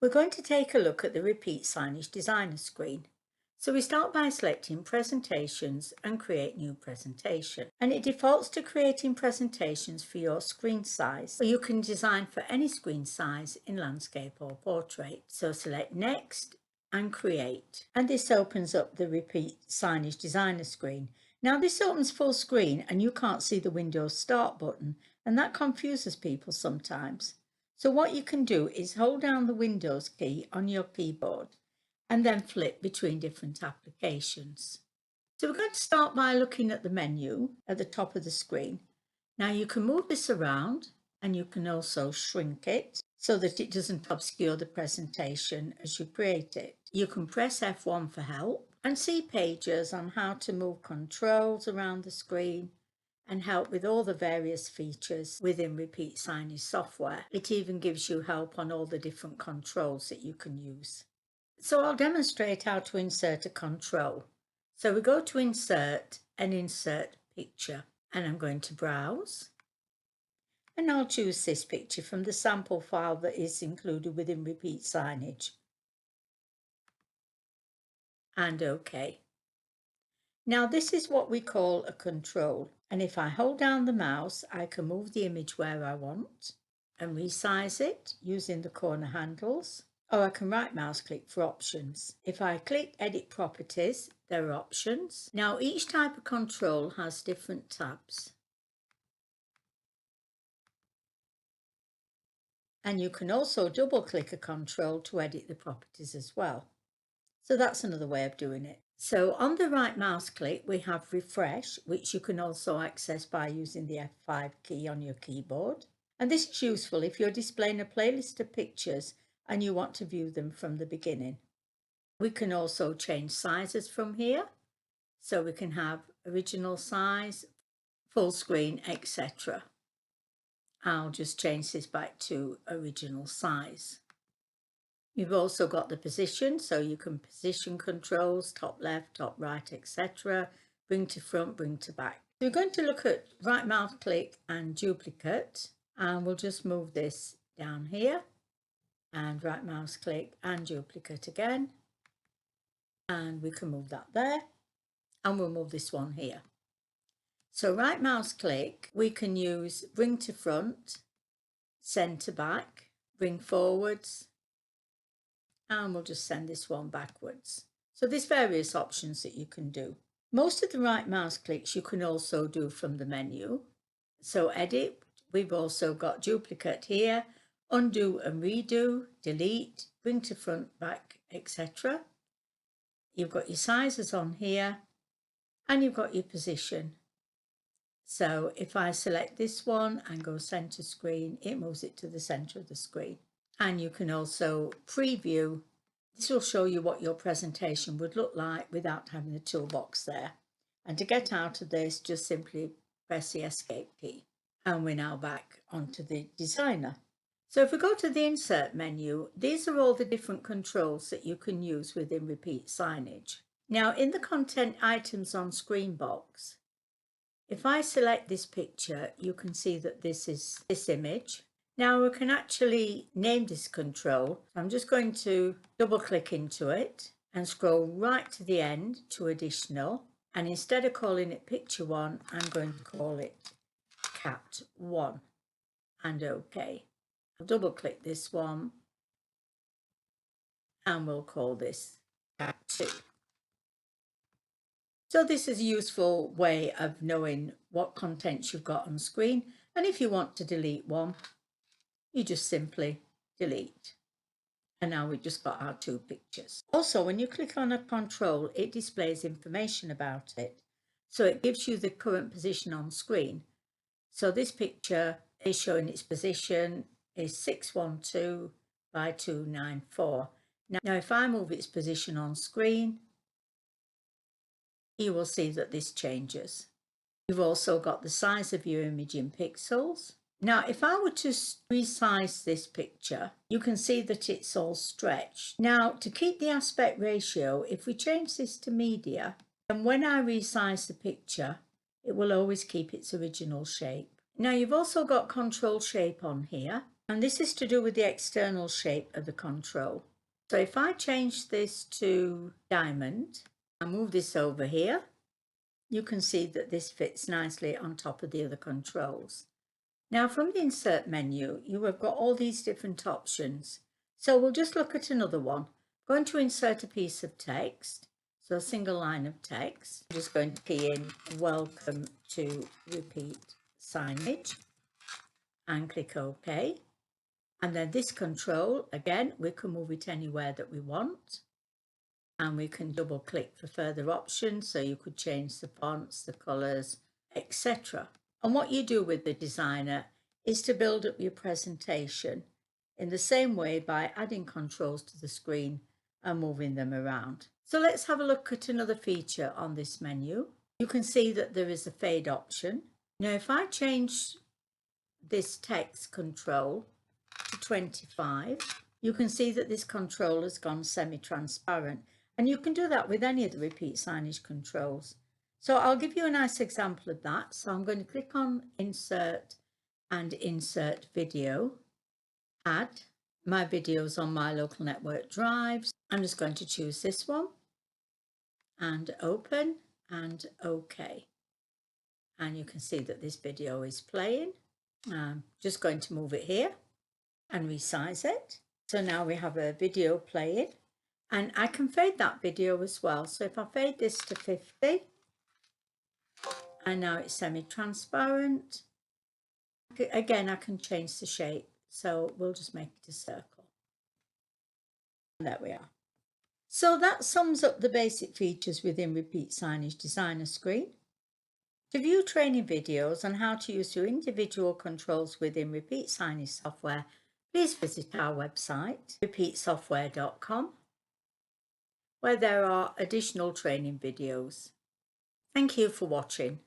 We're going to take a look at the Repeat Signage Designer screen. So we start by selecting Presentations and Create New Presentation. And it defaults to creating presentations for your screen size. Or you can design for any screen size in landscape or portrait. So select Next and Create. And this opens up the Repeat Signage Designer screen. Now this opens full screen and you can't see the Windows Start button, and that confuses people sometimes. So what you can do is hold down the Windows key on your keyboard and then flip between different applications. So we're going to start by looking at the menu at the top of the screen. Now you can move this around and you can also shrink it so that it doesn't obscure the presentation as you create it. You can press F1 for help and see pages on how to move controls around the screen and help with all the various features within Repeat Signage software. It even gives you help on all the different controls that you can use. So I'll demonstrate how to insert a control. So we go to Insert and Insert Picture, and I'm going to browse. And I'll choose this picture from the sample file that is included within Repeat Signage. And OK. Now this is what we call a control, and if I hold down the mouse I can move the image where I want and resize it using the corner handles, or I can right mouse click for options. If I click Edit Properties, there are options. Now each type of control has different tabs, and you can also double click a control to edit the properties as well. So that's another way of doing it. So on the right mouse click we have Refresh, which you can also access by using the F5 key on your keyboard. And this is useful if you're displaying a playlist of pictures and you want to view them from the beginning. We can also change sizes from here. So we can have original size, full screen, etc. I'll just change this back to original size. You've also got the position, so you can position controls, top left, top right, etc. Bring to front, bring to back. So we're going to look at right mouse click and duplicate, and we'll just move this down here, and right mouse click and duplicate again, and we can move that there, and we'll move this one here. So right mouse click, we can use bring to front, send to back, bring forwards, and we'll just send this one backwards. So there's various options that you can do. Most of the right mouse clicks you can also do from the menu. So edit, we've also got duplicate here, undo and redo, delete, bring to front, back, etc. You've got your sizes on here and you've got your position. So if I select this one and go center screen, it moves it to the center of the screen. And you can also preview. This will show you what your presentation would look like without having the toolbox there. And to get out of this, just simply press the Escape key. And we're now back onto the designer. So if we go to the Insert menu, these are all the different controls that you can use within Repeat Signage. Now in the Content Items on Screen box, if I select this picture, you can see that this is this image. Now we can actually name this control. I'm just going to double click into it and scroll right to the end to Additional. And instead of calling it Picture 1, I'm going to call it Cat 1 and OK. I'll double click this one and we'll call this Cat 2. So this is a useful way of knowing what content you've got on screen. And if you want to delete one, you just simply delete. And now we've just got our two pictures. Also, when you click on a control, it displays information about it. So it gives you the current position on screen. So this picture is showing its position is 612 by 294. Now if I move its position on screen, you will see that this changes. You've also got the size of your image in pixels. Now, if I were to resize this picture, you can see that it's all stretched. Now, to keep the aspect ratio, if we change this to media, and when I resize the picture, it will always keep its original shape. Now, you've also got control shape on here. And this is to do with the external shape of the control. So if I change this to diamond and move this over here, you can see that this fits nicely on top of the other controls. Now from the insert menu, you have got all these different options. So we'll just look at another one. I'm going to insert a piece of text. So a single line of text. I'm just going to key in welcome to repeat signage and click OK. And then this control, again, we can move it anywhere that we want. And we can double click for further options. So you could change the fonts, the colors, etc. And what you do with the designer is to build up your presentation in the same way by adding controls to the screen and moving them around. So let's have a look at another feature on this menu. You can see that there is a fade option. Now, if I change this text control to 25, you can see that this control has gone semi-transparent, and you can do that with any of the repeat signage controls. So I'll give you a nice example of that. So I'm going to click on insert and insert video, add my videos on my local network drives. I'm just going to choose this one and open and OK. And you can see that this video is playing. I'm just going to move it here and resize it. So now we have a video playing, and I can fade that video as well. So if I fade this to 50, and now it's semi-transparent, again I can change the shape. So we'll just make it a circle. And there we are. So that sums up the basic features within Repeat Signage Designer screen. To view training videos on how to use your individual controls within Repeat Signage software, please visit our website, repeatsoftware.com, where there are additional training videos. Thank you for watching.